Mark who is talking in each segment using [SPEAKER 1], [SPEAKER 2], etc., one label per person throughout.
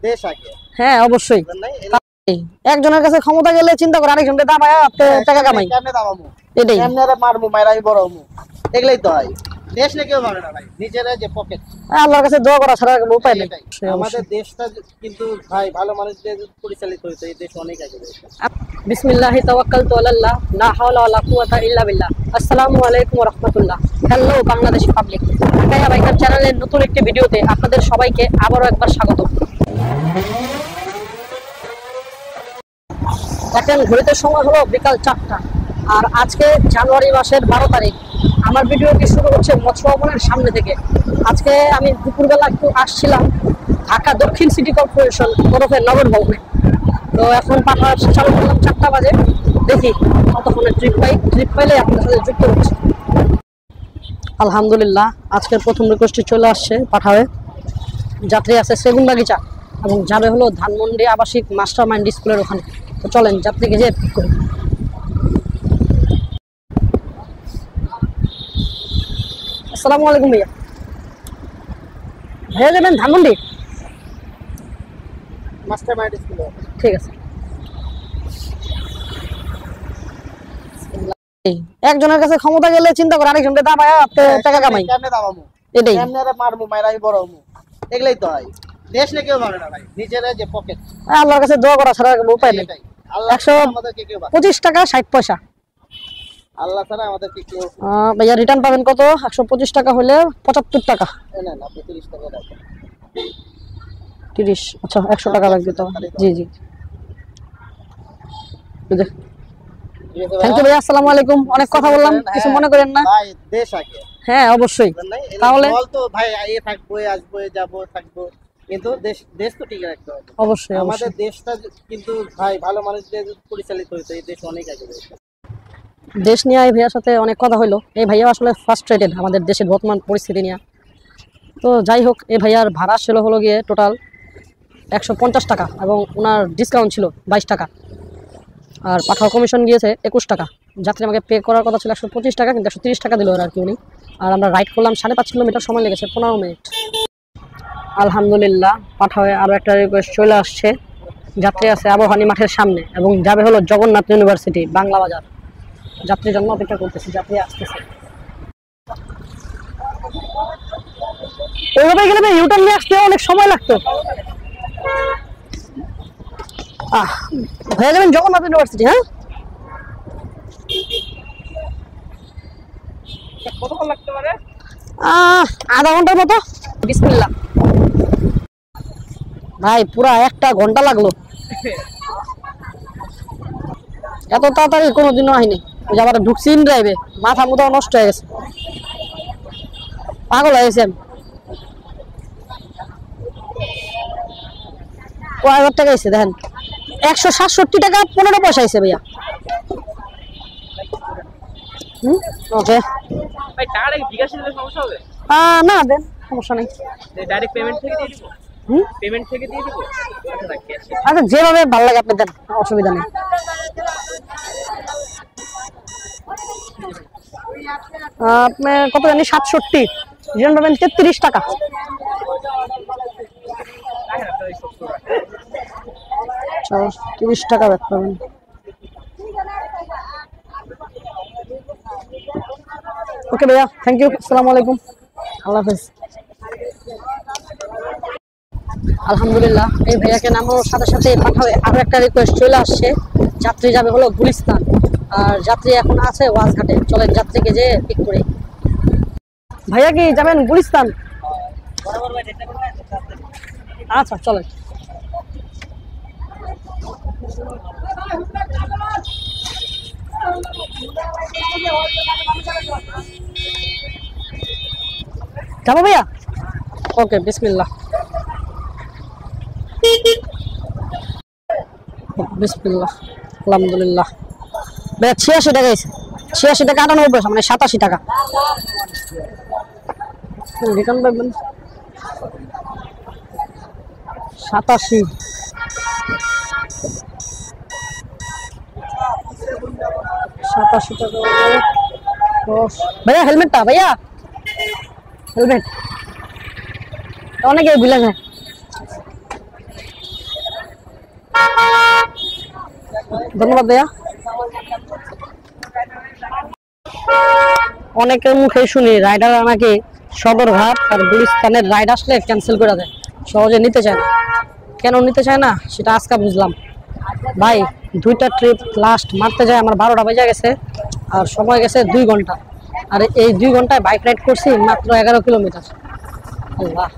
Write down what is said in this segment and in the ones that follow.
[SPEAKER 1] দেশ আগে।
[SPEAKER 2] হ্যাঁ অবশ্যই, একজনের কাছে ক্ষমতা গেলে চিন্তা করে আরেকজনকে দাবায় টাকা কামাই,
[SPEAKER 1] কেমনে দাবামু,
[SPEAKER 2] এটাই
[SPEAKER 1] কেমনে মারমু, মাইরাই বড়মু, এগুলাই তো হয়। দেশ নিয়ে কেউ ভাবে না ভাই, নিজের যে পকেট,
[SPEAKER 2] আল্লাহর কাছে দোয়া করা ছাড়া কোনো উপায় নেই।
[SPEAKER 1] আমাদের দেশটা কিন্তু ভাই ভালো মানুষদের পরিচালিত হইতো, এই দেশ অনেক আগে যাইতো।
[SPEAKER 2] বিসমিল্লাহি তাওয়াক্কালতু আলাল্লাহ, লা হাওলা ওয়ালা কুওয়াতা ইল্লা বিল্লাহ। আসসালামু আলাইকুম ওয়া রাহমাতুল্লাহ। Hello Bangladeshi public, Dhaka biker চ্যানেলের নতুন একটি ভিডিওতে আপনাদের সবাইকে আবারও একবার স্বাগত। এখন ঘড়িতে সময় হলো বিকাল 4টা, আর আজকে জানুয়ারি মাসের 12 তারিখ। আমার ভিডিওটি শুরু হচ্ছে মৎস্য ভবনের সামনে থেকে। আজকে আমি দুপুরবেলা একটু আসছিলাম ঢাকা দক্ষিণ সিটি কর্পোরেশন ওরফে নগর ভবনে। তো এখন পাঠা চালু করলাম 4টা বাজে, দেখি কতক্ষণে ট্রিপ পাইলে আপনাদের সাথে যুক্ত হচ্ছে। আলহামদুলিল্লাহ, আজকের প্রথম রিকোয়েস্টটি চলে আসছে পাঠাবে। যাত্রী আছে সেগুনবাগিচা এবং যাবে হলো ধানমন্ডি আবাসিক মাস্টার মাইন্ড স্কুলের ওখানে। তো চলেন যাত্রীকে যেয়ে পিক করি। আসসালামু আলাইকুম ভাইয়া, ভাইয়া যাবেন ধানমন্ডি?
[SPEAKER 1] মাস্টার মাইন্ড স্কুলে।
[SPEAKER 2] ঠিক আছে। একজনের কাছে ক্ষমতা গেলে চিন্তা করে আরেকজনকে দাবায় টাকা কামাই,
[SPEAKER 1] কেমনে দাবামু,
[SPEAKER 2] এটাই
[SPEAKER 1] কেমনে মারমু, মাইরাই বড়মু, এগুলাই তো হয়। দেশ নিয়ে কেউ ভাবে না ভাই, নিজের যে পকেট,
[SPEAKER 2] আল্লাহর কাছে দোয়া করা ছাড়া কোনো উপায় নেই। 125 টাকা 60 পয়সা।
[SPEAKER 1] আল্লাহ ছাড়া আমাদেরকে কেউ।
[SPEAKER 2] ভাইয়া রিটার্ন পাবেন কত? 125 টাকা হলে 75 টাকা।
[SPEAKER 1] নেন আপনি 30 টাকা রাখেন।
[SPEAKER 2] 30, আচ্ছা 100 টাকা লাগবে তো। জি জি, থ্যাংক ইউ ভাইয়া, আসসালামু আলাইকুম। অনেক কথা বললাম, কিছু মনে করেন না
[SPEAKER 1] ভাই। দেশ আগে।
[SPEAKER 2] হ্যাঁ অবশ্যই, তাহলে
[SPEAKER 1] তো ভাই এ থাকবো, আসবো, যাবো, থাকবো, কিন্তু দেশ তো ঠিক রাখতে হবে।
[SPEAKER 2] অবশ্যই
[SPEAKER 1] আমাদের দেশটা কিন্তু ভাই ভালো মানুষদের পরিচালিত হইতো, এই দেশ অনেক আগে যাইতো।
[SPEAKER 2] দেশ নিয়ে এই ভাইয়ার সাথে অনেক কথা হইলো। এই ভাইয়া আসলে ফ্রাস্ট্রেটেড আমাদের দেশের বর্তমান পরিস্থিতি নিয়ে। তো যাই হোক, এই ভাইয়ার ভাড়া ছিল হলো গিয়ে টোটাল 150 টাকা এবং ওনার ডিসকাউন্ট ছিল 22 টাকা, আর পাঠাও কমিশন গিয়েছে 21 টাকা। যাত্রী আমাকে পে করার কথা ছিল 125 টাকা, কিন্তু 130 টাকা দিল আর কি উনি। আর আমরা রাইড করলাম 5.5 কিলোমিটার, সময় লেগেছে 15 মিনিট। আলহামদুলিল্লাহ, পাঠাওয়ে আরও একটা রিকোয়েস্ট চলে আসছে। যাত্রী আছে আবহানী মাঠের সামনে এবং যাবে হলো জগন্নাথ ইউনিভার্সিটি বাংলা বাজার। যাত্রীর জন্য অপেক্ষা করতেছি, যাত্রী আসতেছে। ওইভাবে গেলে ইউটার্ন নিয়ে আসতে অনেক সময় লাগতো। হয়ে যাবেন জগন্নাথ ইউনিভার্সিটি। হ্যাঁ,
[SPEAKER 1] কতক্ষণ লাগতে পারে?
[SPEAKER 2] আধা ঘন্টার মতো। বিসমিল্লাহ। ভাই পুরা 1 ঘন্টা লাগলো, এত তাড়াতাড়ি কোনোদিনও হয়নি। ওই যে আবার ঢুকছি ইন ড্রাইভে, মাথা মুথাও নষ্ট হয়ে গেছে, পাগল হয়ে গেছে আমি। কয় হাজার টাকা এসে দেখেন, 167 টাকা 15 পয়সা এসে ভাইয়া। ওকে
[SPEAKER 1] ভাই, টাকাটা কি বিকাশে দিলে সমস্যা হবে?
[SPEAKER 2] না দেন, সমস্যা নেই।
[SPEAKER 1] ডাইরেক্ট পেমেন্ট থেকে দিয়ে দিব? পেমেন্ট থেকে দিয়ে দিব।
[SPEAKER 2] আচ্ছা যেভাবে ভালো লাগে আপনি দেন, অসুবিধা নেই। আপনি কত জানি 67, রিটার্ন পাবেন 33 টাকা। আচ্ছা 30 টাকা ব্যাক পাবেন। ওকে ভাইয়া, থ্যাংক ইউ, আসসালামু আলাইকুম, আল্লাহ হাফেজ। আলহামদুলিল্লাহ, এই ভাইয়াকে নামানোর সাথে সাথে পাঠাবে আরো একটা রিকোয়েস্ট চলে আসছে। যাত্রী যাবে হলো গুলিস্তান, আর যাত্রী এখন আছে ওয়াজঘাটে। চলেন যাত্রীকে যে পিক করি। ভাইয়া কি যাবেন গুলিস্তান? আচ্ছা চলেন। যাবো ভাইয়া? ওকে, বিসমিল্লাহ। বিসমিল্লাহ, আলহামদুলিল্লাহ। ভাইয়া 86 টাকা এসে, 86 টাকা 98 পয়সা, মানে 87 টাকা। রিটার্ন পাবেন 87, 87 টাকা। ভাইয়া হেলমেটটা, ভাইয়া হেলমেট অনেকে বিলে যায়। ধন্যবাদ ভাইয়া। অনেকের মুখে শুনি রাইডার নাকি সদরঘাট আর গুলিস্তানের রাইড আসলে ক্যান্সেল করে দেয়, সহজে নিতে চায় না। কেন নিতে চায় না সেটা আজকে বুঝলাম ভাই। 2টা ট্রিপ লাস্ট মারতে যায় আমার 12টা বেজে গেছে, আর সময় গেছে 2 ঘন্টা। আর এই 2 ঘন্টায় বাইক রাইড করছি মাত্র 11 কিলোমিটার। আল্লাহ।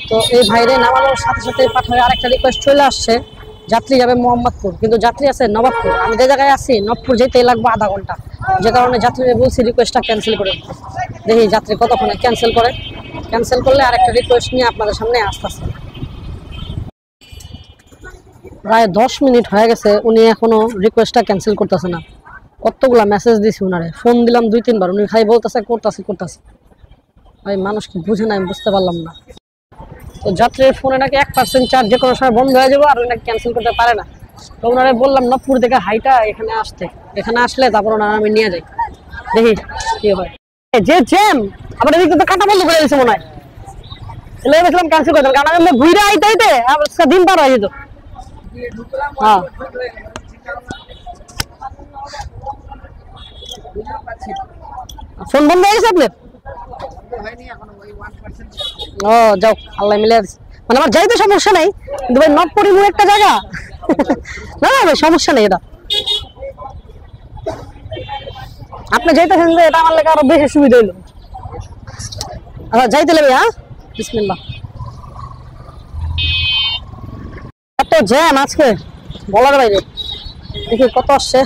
[SPEAKER 2] তো এই ভাইরে নামানোর সাথে সাথে পাঠায় আরেকটা রিকোয়েস্ট চলে আসছে, যাত্রী যাবে মোহাম্মদপুর, কিন্তু যাত্রী আছে নবাবপুর। আমি যে জায়গায় আছি নবাবপুর যেতে লাগবে আধা ঘন্টা, যে কারণে যাত্রীরা বলছি রিকোয়েস্টটা ক্যান্সেল করে। দেখি যাত্রী কতক্ষণে ক্যান্সেল করে। ক্যান্সেল করলে আরেকটা রিকোয়েস্ট নিয়ে আপনাদের সামনে আসতেছে। প্রায় 10 মিনিট হয়ে গেছে, উনি এখনো রিকোয়েস্টটা ক্যান্সেল করতেছে না। কতগুলা মেসেজ দিছি উনারে, ফোন দিলাম 2-3 বার, উনি খাই বলতেছে করতেছি। ভাই মানুষ কি বুঝে না আমি বুঝতে পারলাম না। তো যাত্রীর ফোনে নাকি 1% চার্জ যে কোনো সময় বন্ধ হয়ে যাবে, আর উনি ক্যান্সেল করতে পারে না। তো ওনারে বললাম নবপুর থেকে হাইটা এখানে আসতে, এখানে আসলে তারপর ওনারা আমি নিয়ে যাই, দেখি কি হয়। যে জ্যাম আবার এদিকে তো কাটা বন্ধ করে দিয়েছে মনে হয়, এলে ভেবেছিলাম ক্যান্সেল করে দেবো, কারণ আমি ঘুরে আইতে আজকে দিন পার হয়ে যেত। হ্যাঁ ফোন বন্ধ হয়ে গেছে আপনার? ও যাও, আল্লাহ মিলে মানে আমার যাইতে সমস্যা নাই, কিন্তু ভাই নবপুর একটা জায়গা না ভাই সমস্যা নেই। এটা আপনি যাইতেছেন যে এটা আমার লেগে আরো বেশি সুবিধা হইলো। আচ্ছা যাইতে লাগবে। হ্যাঁ বিসমিল্লাহ। এত জ্যাম আজকে বলার বাইরে। দেখি কত আসছে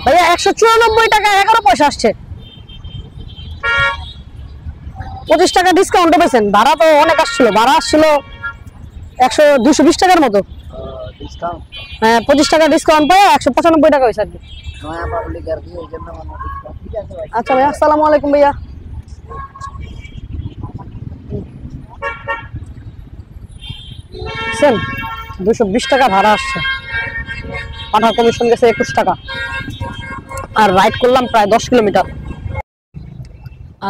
[SPEAKER 2] ভাইয়া, 194 টাকা 11 পয়সা আসছে। 25 টাকা ডিসকাউন্ট পেয়েছেন। ভাড়া তো অনেক আসছিল, ভাড়া আসছিল 220 টাকার মতো। হ্যাঁ 25 টাকা ডিসকাউন্ট পায় 195 টাকা হয়েছে আর কি। আচ্ছা ভাইয়া, আসসালামু আলাইকুম ভাইয়া। 220 টাকা ভাড়া আসছে, পাঠা কমিশন গেছে 21 টাকা, আর রাইড করলাম প্রায় 10 কিলোমিটার।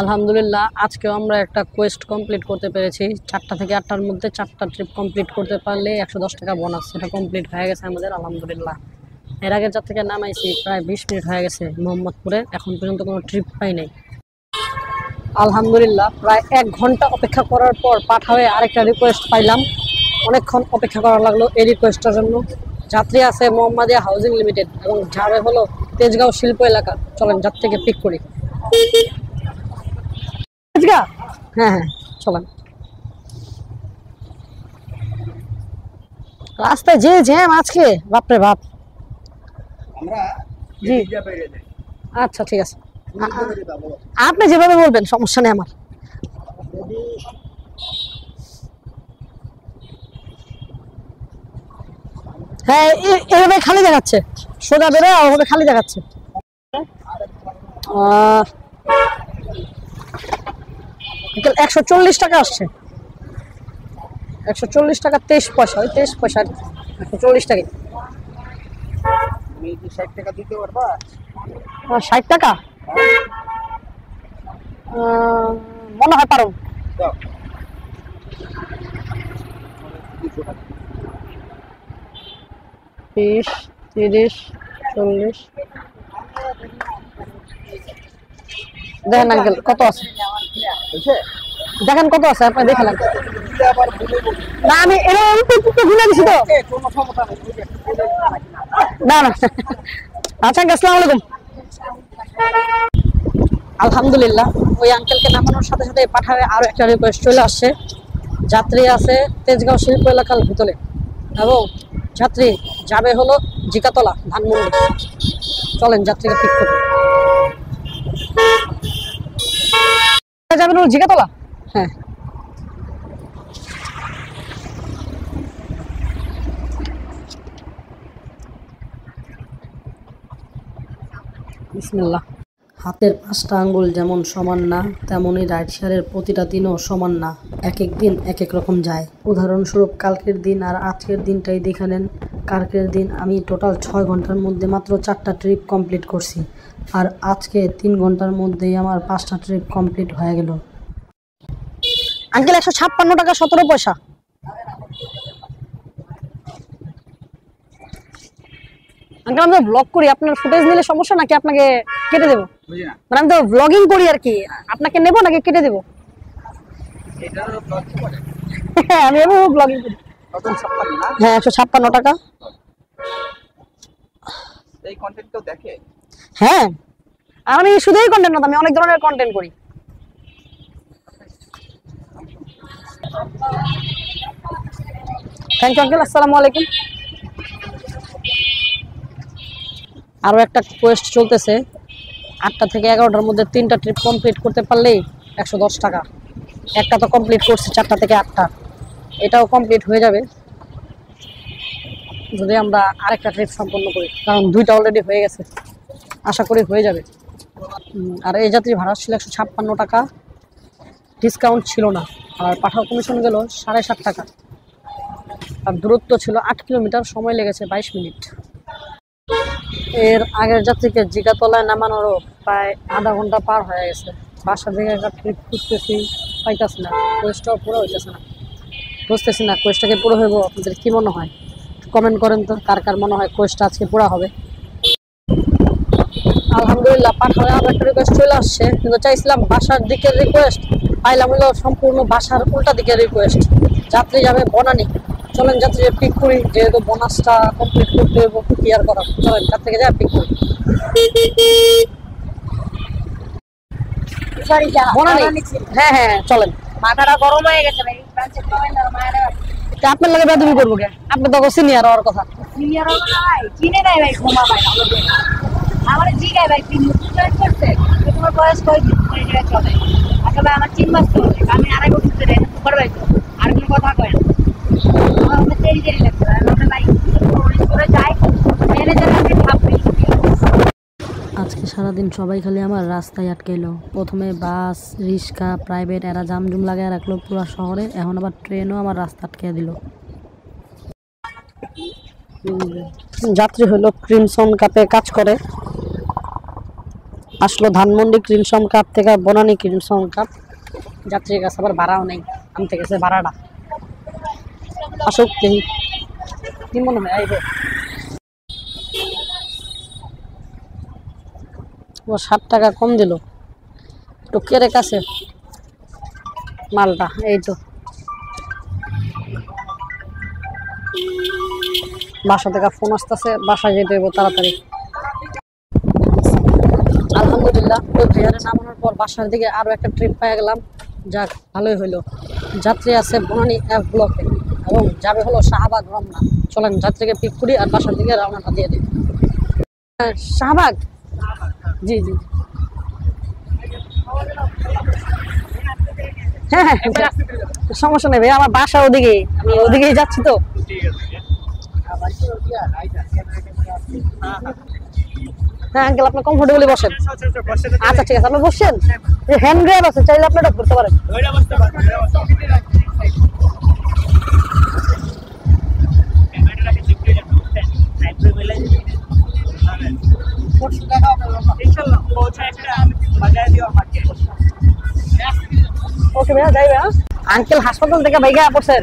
[SPEAKER 2] আলহামদুলিল্লাহ আজকেও আমরা একটা কোয়েস্ট কমপ্লিট করতে পেরেছি। 4টা থেকে 8টার মধ্যে 4টা ট্রিপ কমপ্লিট করতে পারলে 110 টাকা বোনাস, সেটা কমপ্লিট হয়ে গেছে আমাদের আলহামদুলিল্লাহ। এর আগে যার থেকে নামাইছি প্রায় 20 মিনিট হয়ে গেছে মোহাম্মদপুরে, এখন পর্যন্ত কোনো ট্রিপ পাই নাই। আলহামদুলিল্লাহ প্রায় 1 ঘন্টা অপেক্ষা করার পর পাঠাওয়ে আরেকটা রিকোয়েস্ট পাইলাম। অনেকক্ষণ অপেক্ষা করা লাগলো এই রিকোয়েস্টটার জন্য। যাত্রী আছে মোহাম্মদিয়া হাউজিং লিমিটেড এবং যাবে হলো তেজগাঁও শিল্প এলাকা। চলেন যাত্রী থেকে পিক করি। হ্যাঁ হ্যাঁ চলেন। রাস্তায় যে জ্যাম আজকে বাপরে বাপ। জি আচ্ছা ঠিক আছে, আপনি যেভাবে বলবেন সমস্যা নেই আমার। হ্যাঁ এভাবে খালি দেখাচ্ছে, সোজা বেরো ওভাবে খালি দেখাচ্ছে। 140 টাকা আসছে, 140 টাকা 23 পয়সা, ওই 23 পয়সা 140 টাকা।
[SPEAKER 1] 60 টাকা দিতে পারবা?
[SPEAKER 2] 60 টাকা মনে হয় পারো। 20, 30, 40 দেখেন আঙ্কেল কত আছে, দেখেন কত আছে আপনি দেখে নেন। না আমি ভুলে দিছি তো, না না। আচ্ছা আসসালামু আলাইকুম। আলহামদুলিল্লাহ ওই আঙ্কেলকে নামানোর সাথে সাথে পাঠাবে আরো একটা রিকোয়েস্ট চলে আসছে। যাত্রী আছে তেজগাঁও শিল্প এলাকার ভিতরে এবং যাত্রী যাবে হলো জিকাতলা ধানমন্ডি। চলেন যাত্রীকে পিক করতে। যাবেন হলো জিকাতলা। হ্যাঁ বিসমিল্লাহ। হাতের 5টা আঙ্গুল যেমন সমান না, তেমনই রাইড শেয়ারের প্রতিটা দিনও সমান না। এক এক দিন এক এক রকম যায়। উদাহরণস্বরূপ কালকের দিন আর আজকের দিনটাই দেখে নেন। কালকের দিন আমি টোটাল 6 ঘন্টার মধ্যে মাত্র 4টা ট্রিপ কমপ্লিট করছি, আর আজকে 3 ঘন্টার মধ্যেই আমার 5টা ট্রিপ কমপ্লিট হয়ে গেল। আঙ্কেল 156 টাকা 17 পয়সা। আঙ্কেল আমি তো ব্লগ করি, আপনার ফুটেজ নিলে সমস্যা নাকি আপনাকে কেটে দেবো?
[SPEAKER 1] বুঝি না
[SPEAKER 2] মানে আমি তো ব্লগিং করি আর কি, আপনাকে নেবো নাকি কেটে দেবো?
[SPEAKER 1] এটারও ব্লগ করে
[SPEAKER 2] হ্যাঁ আমি এভাবে ব্লগিং করি।
[SPEAKER 1] কত 56 না
[SPEAKER 2] হ্যাঁ 156 টাকা।
[SPEAKER 1] এই কন্টেন্ট তো দেখে
[SPEAKER 2] হ্যাঁ আমি শুধুই কন্টেন্ট না, আমি অনেক ধরনের কন্টেন্ট করি। থ্যাংক ইউ আঙ্কেল, আসসালামু আলাইকুম। আরো একটা কোয়েস্ট চলতেছে, 8টা থেকে 11টার মধ্যে 3টা ট্রিপ কমপ্লিট করতে পারলেই 110 টাকা। একটা তো কমপ্লিট করছি 4টা থেকে 8টা, এটাও কমপ্লিট হয়ে যাবে যদি আমরা আরেকটা ট্রিপ সম্পন্ন করি, কারণ 2টা অলরেডি হয়ে গেছে, আশা করি হয়ে যাবে। আর এই যাত্রী ভাড়া ছিল 156 টাকা, ডিসকাউন্ট ছিল না। আর পাঠাও কমিশন গেল 7.5 টাকা। আর দূরত্ব ছিল 8 কিলোমিটার, সময় লেগেছে 22 মিনিট। এর আগের যাত্রীকে জিগাতলায় নামানোরও প্রায় আধা ঘন্টা পার হয়ে গেছে। বাসার দিকে একটা ট্রিপ খুঁজতেছি, পাইতেছি না, কোয়েস্টটাও পুরো হইতেছে না, বুঝতেছি না কোয়েস্টটাকে পুরো হইব। আপনাদের কি মনে হয় কমেন্ট করেন তো, কার কার মনে হয় কোয়েস্টটা আজকে পুরো হবে। আলহামদুলিল্লাহ পাঠায় আরো একটা রিকোয়েস্ট চলে আসছে, কিন্তু চাইছিলাম বাসার দিকের রিকোয়েস্ট, পাইলাম হলো সম্পূর্ণ বাসার উল্টা দিকের রিকোয়েস্ট। যাত্রী যাবে বনানী, চলেন যাত্রী পিক করি, যেহেতু বোনাসটা কমপ্লিট করতে হবে কি আর করা, চলেন যাত্রীকে যা পিক করি। বনানী, হ্যাঁ হ্যাঁ চলেন।
[SPEAKER 3] মাথাটা গরম হয়ে গেছে ভাই,
[SPEAKER 2] তা আপনার লাগে বেদবি করবো কে, আপনি তো সিনিয়র হওয়ার কথা।
[SPEAKER 3] সিনিয়র হবে না ভাই, চিনে নাই ভাই, ঘুমা ভাই আমার জিগায় ভাই, 3 বছর জয়েন করছে, তোমার বয়স কয়দিন এই জায়গায় চলে? আচ্ছা ভাই আমার 3 মাস চলে, আমি আড়াই বছর ধরে সুপার ভাই, আর কোনো কথা কয় না, আমার অনেক দেরি দেরি লাগছে। আমি ভাই করে যাই ম্যানেজার আপনি ভাববেন।
[SPEAKER 2] আজকে সারাদিন সবাই খালি আমার রাস্তায় আটকাইলো। প্রথমে বাস, রিক্সা, প্রাইভেট, এরা জামজুম লাগায় রাখলো পুরো শহরে, এখন আবার ট্রেনও আমার রাস্তা আটকে দিল। যাত্রী হলো ক্রিমসন কাপে কাজ করে, আসলো ধানমন্ডি ক্রিমসন কাপ থেকে বনানী ক্রিমসন কাপ। যাত্রীর কাছে আবার ভাড়াও নেই, আনতে গেছে ভাড়াটা। আসুক দেখি কি মনে হয় আইব। ও 60 টাকা কম দিল, একটু কেরে কাছে মালটা। এই তো বাসা থেকে ফোন আসতেছে, বাসায় যেতে হইব তাড়াতাড়ি। আলহামদুলিল্লাহ ওই ভাইয়ারে নামানোর পর বাসার দিকে আরো একটা ট্রিপ পেয়ে গেলাম, যাক ভালোই হইলো। যাত্রী আছে বনানী F ব্লকে এবং যাবে হলো শাহবাগ রমনা। চলেন যাত্রীকে পিক করি আর বাসার দিকে রওনাটা দিয়ে দিই। শাহবাগ, জি জি হ্যাঁ হ্যাঁ সমস্যা নেই ভাই, আমার বাসা ওদিকে, আমি ওদিকেই যাচ্ছি তো। হ্যাঁ আঙ্কেল আপনি কমফোর্টেবলি বসেন। আচ্ছা ঠিক আছে, আপনি বসছেন, হ্যান্ড গ্র্যাব আছে, চাইলে আপনি এটা করতে পারেন। ওকে ভাইয়া যাই ভাইয়া। আঙ্কেল হাসপাতাল থেকে ভাইগা পড়ছেন,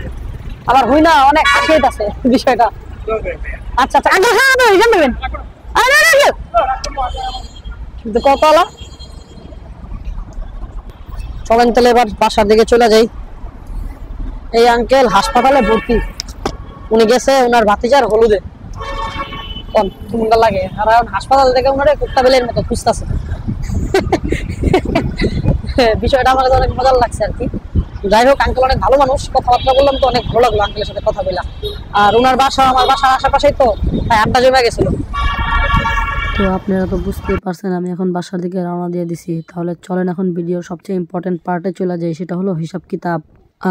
[SPEAKER 2] আবার হই না অনেক হাসিয়ে আছে বিষয়টা। আচ্ছা আচ্ছা আঙ্কেল হ্যাঁ আপনি এখানে নেবেন। কিন্তু কত আলা, চলেন তাহলে এবার বাসার দিকে চলে যাই। এই আঙ্কেল হাসপাতালে ভর্তি, উনি গেছে ওনার ভাতিজার হলুদে। কোন কোনটা লাগে, আর এখন হাসপাতাল থেকে ওনারে কুত্তা বেলের মতো খুঁজতেছে। বিষয়টা আমার কাছে অনেক মজার লাগছে আর কি। যাই হোক আঙ্কেল অনেক ভালো মানুষ, কথাবার্তা বললাম তো অনেক ভালো লাগলো আঙ্কেলের সাথে কথা বললাম। আর ওনার বাসা আমার বাসার আশেপাশেই তো, তাই আড্ডা জমে গেছিল। তো আপনারা তো বুঝতেই পারছেন আমি এখন বাসার দিকে রওনা দিয়ে দিছি। তাহলে চলেন এখন ভিডিওর সবচেয়ে ইম্পর্টেন্ট পার্টে চলে যাই, সেটা হলো হিসাব কিতাব।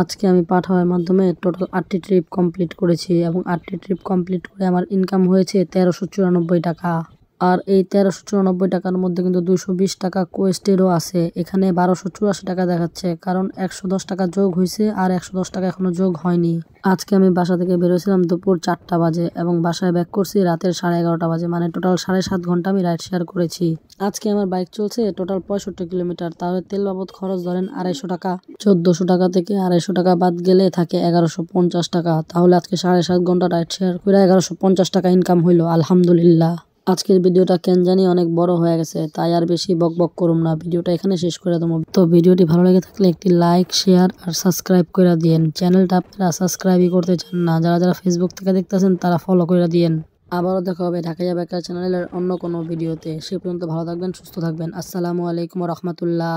[SPEAKER 2] আজকে আমি পাঠাওয়ার মাধ্যমে টোটাল 8টি ট্রিপ কমপ্লিট করেছি এবং 8টি ট্রিপ কমপ্লিট করে আমার ইনকাম হয়েছে 1394 টাকা। আর এই 1394 টাকার মধ্যে কিন্তু 220 টাকা কোয়েস্টেরও আছে। এখানে 1284 টাকা দেখাচ্ছে, কারণ 110 টাকা যোগ হয়েছে আর 110 টাকা এখনো যোগ হয়নি। আজকে আমি বাসা থেকে বেরোছিলাম দুপুর 4টা বাজে এবং বাসায় ব্যাক করছি রাতের 11:30 বাজে, মানে টোটাল 7.5 ঘন্টা আমি রাইড শেয়ার করেছি। আজকে আমার বাইক চলছে টোটাল 65 কিলোমিটার, তাহলে তেল বাবদ খরচ ধরেন 250 টাকা। 1400 টাকা থেকে 250 টাকা বাদ গেলে থাকে 1150 টাকা। তাহলে আজকে 7.5 ঘন্টা রাইড শেয়ার করে 1150 টাকা ইনকাম হইলো, আলহামদুলিল্লাহ। আজকের ভিডিওটা কেন জানি অনেক বড় হয়ে গেছে, তাই আর বেশি বকবক করুম না, ভিডিওটা এখানে শেষ করে দেবো। তো ভিডিওটি ভালো লেগে থাকলে একটি লাইক, শেয়ার আর সাবস্ক্রাইব করে দিয়েন। চ্যানেলটা আপনারা সাবস্ক্রাইবই করতে চান না, যারা যারা ফেসবুক থেকে দেখতেছেন তারা ফলো করে দিয়েন। আবারও দেখা হবে ঢাকাইয়া বেকার চ্যানেলের অন্য কোনো ভিডিওতে। সে পর্যন্ত ভালো থাকবেন, সুস্থ থাকবেন। আসসালামু আলাইকুম ওয়া রাহমাতুল্লাহ।